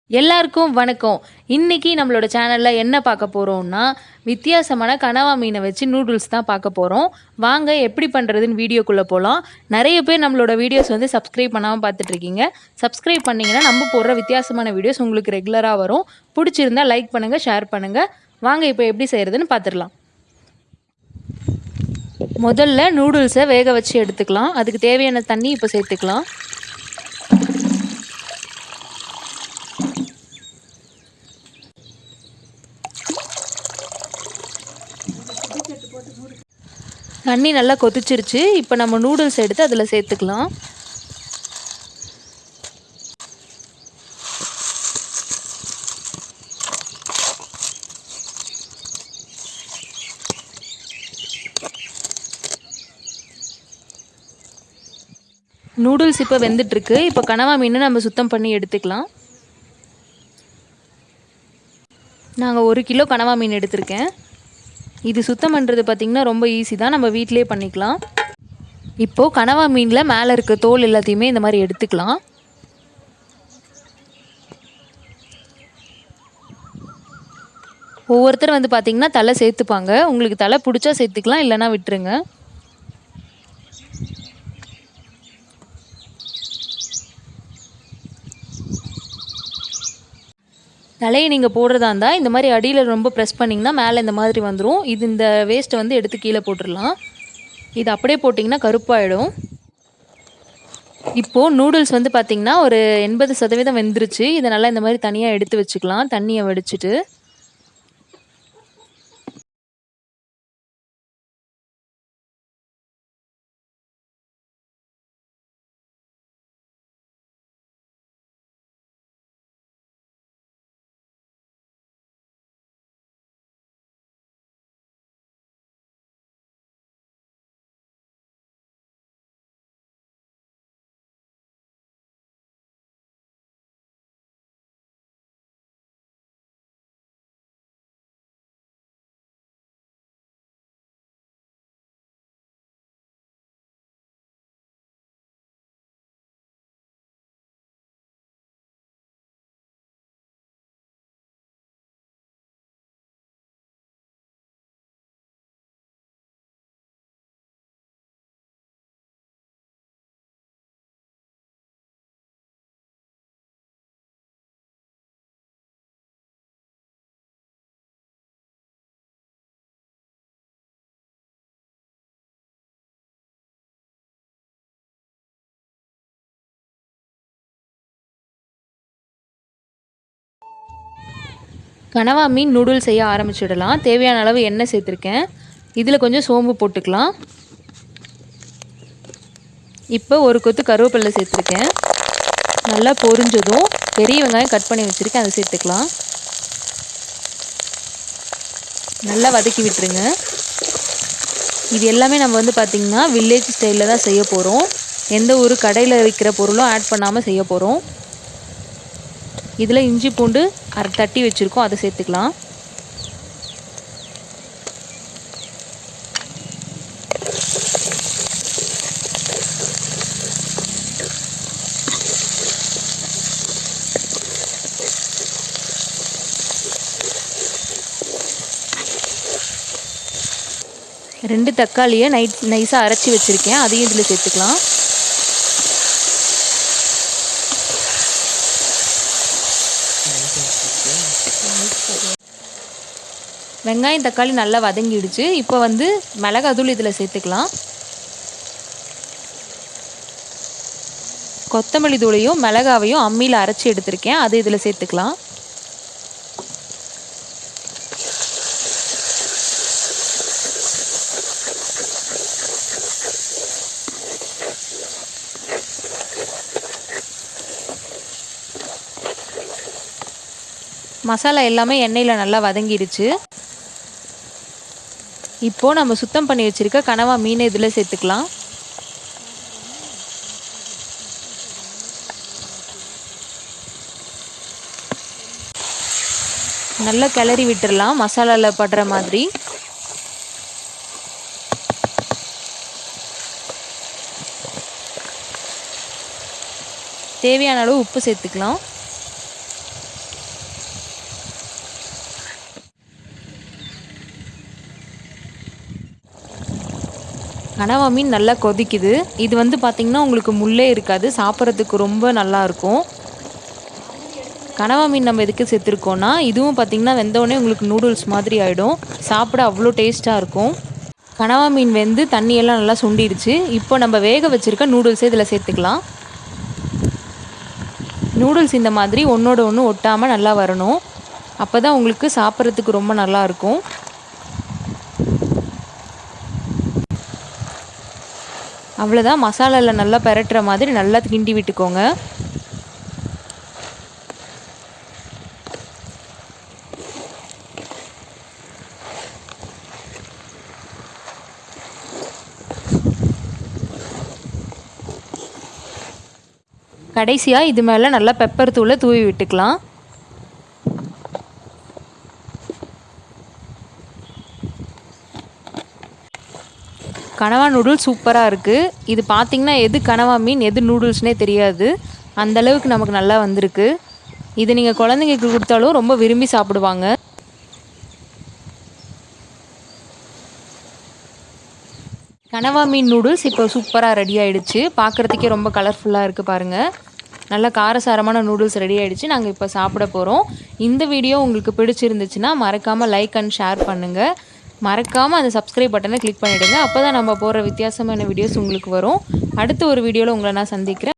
எல்லாருக்கும் வணக்கம். இன்னைக்கு நம்மளோட சேனல்ல என்ன பார்க்க போறோம்னா, வித்தியாசமான கனவா மீனை வச்சு நூடுல்ஸ் தான் பார்க்க போறோம். வாங்க எப்படி பண்றதுன்னு வீடியோக்குள்ள போலாம். நிறைய பேர் நம்மளோட வீடியோஸ் வந்து சப்ஸ்கிரைப் பண்ணாம பார்த்துட்டு இருக்கீங்க. சப்ஸ்கிரைப் பண்ணீங்கன்னா நம்ம போடுற வித்தியாசமான வீடியோஸ் உங்களுக்கு ரெகுலரா வரும். பிடிச்சிருந்தா லைக் பண்ணுங்க, ஷேர் பண்ணுங்க. வாங்க இப்போ எப்படி செய்யறதுன்னு பார்த்துடலாம். முதல்ல நூடுல்ஸை வேக வச்சு எடுத்துக்கலாம். அதுக்கு தேவையான தண்ணி இப்போ சேர்த்துக்கலாம். தண்ணி நல்லா கொதிச்சிருச்சு. இப்போ நம்ம நூடுல்ஸ் எடுத்து அதில் சேர்த்துக்கலாம். நூடுல்ஸ் இப்போ வெந்துட்டுருக்கு. இப்போ கனவா மீன் நம்ம சுத்தம் பண்ணி எடுத்துக்கலாம். நாங்கள் 1 கிலோ கனவா மீன் எடுத்திருக்கேன். இது சுத்தம் பண்ணுறது பார்த்திங்கன்னா ரொம்ப ஈஸி தான், நம்ம வீட்டிலே பண்ணிக்கலாம். இப்போது கனவா மீனில் மேலே இருக்க தோல் எல்லாத்தையுமே இந்த மாதிரி எடுத்துக்கலாம். ஒவ்வொருத்தர் வந்து பார்த்திங்கன்னா தலை சேர்த்துப்பாங்க. உங்களுக்கு தலை பிடிச்சா சேர்த்துக்கலாம், இல்லைன்னா விட்டுருங்க. தலையை நீங்கள் போடுறதா இருந்தால் இந்த மாதிரி அடியில் ரொம்ப ப்ரெஸ் பண்ணிங்கன்னா மேலே இந்த மாதிரி வந்துடும். இந்த வேஸ்ட்டை வந்து எடுத்து கீழே போட்டுடலாம். இது அப்படியே போட்டிங்கன்னா கருப்பாயிடும். இப்போது நூடுல்ஸ் வந்து பார்த்திங்கன்னா ஒரு 80% வெந்துருச்சு. இதை நல்லா இந்த மாதிரி தனியாக எடுத்து வச்சுக்கலாம், தண்ணியை வடிச்சிட்டு. கனவா மீன் நூடுல்ஸ் செய்ய ஆரம்பிச்சிடலாம். தேவையான அளவு எண்ணெய் சேர்த்துருக்கேன். இதில் கொஞ்சம் சோம்பு போட்டுக்கலாம். இப்போ ஒரு கொத்து கருவேப்பிலை சேர்த்துருக்கேன். நல்லா பொரிஞ்சதும் பெரிய வெங்காயம் கட் பண்ணி வச்சுருக்கேன், அதை சேர்த்துக்கலாம். நல்லா வதக்கி விட்டுருங்க. இது எல்லாமே நம்ம வந்து பார்த்திங்கன்னா வில்லேஜ் ஸ்டைலில் தான் செய்ய போகிறோம். எந்த ஒரு கடையில் விற்கிற பொருளும் ஆட் பண்ணாமல் செய்ய போகிறோம். இதில் இஞ்சி பூண்டு தட்டி வச்சுருக்கோம், அதை சேர்த்துக்கலாம். ரெண்டு தக்காளியை நைஸாக அரைச்சி வச்சுருக்கேன், அதையும் இதில் சேர்த்துக்கலாம். வெங்காயம் தக்காளி நல்லா வதங்கிடுச்சு. இப்போ வந்து மிளகாத்தூள் இதில் சேர்த்துக்கலாம். கொத்தமல்லி தூளையும் மிளகாவையும் அம்மியில் அரைச்சி எடுத்திருக்கேன், அது இதில் சேர்த்துக்கலாம். மசாலா எல்லாமே எண்ணெயில் நல்லா வதங்கிடுச்சு. இப்போது நம்ம சுத்தம் பண்ணி வச்சுருக்க கனவா மீனை இதில் சேர்த்துக்கலாம். நல்லா கிளறி விட்டுடலாம் மசாலாவில் படுற மாதிரி. தேவையான அளவு உப்பு சேர்த்துக்கலாம். கனவா மீன் நல்லா கொதிக்குது. இது வந்து பார்த்திங்கன்னா உங்களுக்கு முள்ளே இருக்காது, சாப்பிட்றதுக்கு ரொம்ப நல்லாயிருக்கும். கனவா மீன் நம்ம எதுக்கு சேர்த்துருக்கோன்னா, இதுவும் பார்த்திங்கன்னா வெந்தோடனே உங்களுக்கு நூடுல்ஸ் மாதிரி ஆகிடும். சாப்பிட அவ்வளோ டேஸ்ட்டாக இருக்கும். கனவா மீன் வெந்து தண்ணியெல்லாம் நல்லா சுண்டிடுச்சு. இப்போ நம்ம வேக வச்சுருக்க நூடுல்ஸே இதில் சேர்த்துக்கலாம். நூடுல்ஸ் இந்த மாதிரி ஒன்றோட ஒன்று ஒட்டாமல் நல்லா வரணும். அப்போ தான் உங்களுக்கு சாப்பிட்றதுக்கு ரொம்ப நல்லாயிருக்கும். அவ்வளோதான், மசாலாவில் நல்லா பெரட்டுற மாதிரி நல்லா கிண்டி விட்டுக்கோங்க. கடைசியாக இது மேலே நல்லா பெப்பர் தூளை தூவி விட்டுக்கலாம். கனவா நூடுல்ஸ் சூப்பராக இருக்குது. இது பார்த்திங்கன்னா எது கனவா மீன் எது நூடுல்ஸ்னே தெரியாது, அந்தளவுக்கு நமக்கு நல்லா வந்திருக்கு. இது நீங்கள் குழந்தைங்களுக்கு கொடுத்தாலும் ரொம்ப விரும்பி சாப்பிடுவாங்க. கனவா மீன் நூடுல்ஸ் இப்போ சூப்பராக ரெடி ஆகிடுச்சு. பார்க்குறதுக்கே ரொம்ப கலர்ஃபுல்லாக இருக்குது பாருங்கள். நல்லா காரசாரமான நூடுல்ஸ் ரெடி ஆகிடுச்சு. நாங்கள் இப்போ சாப்பிட போகிறோம். இந்த வீடியோ உங்களுக்கு பிடிச்சிருந்துச்சுன்னா மறக்காமல் லைக் அண்ட் ஷேர் பண்ணுங்கள். மறக்காமல் அந்த சப்ஸ்கிரைப் பட்டனை கிளிக் பண்ணிவிடுங்க. அப்போ தான் நம்ம போடுற வித்தியாசமான வீடியோஸ் உங்களுக்கு வரும். அடுத்த ஒரு வீடியோவில் உங்களை நான் சந்திக்கிறேன்.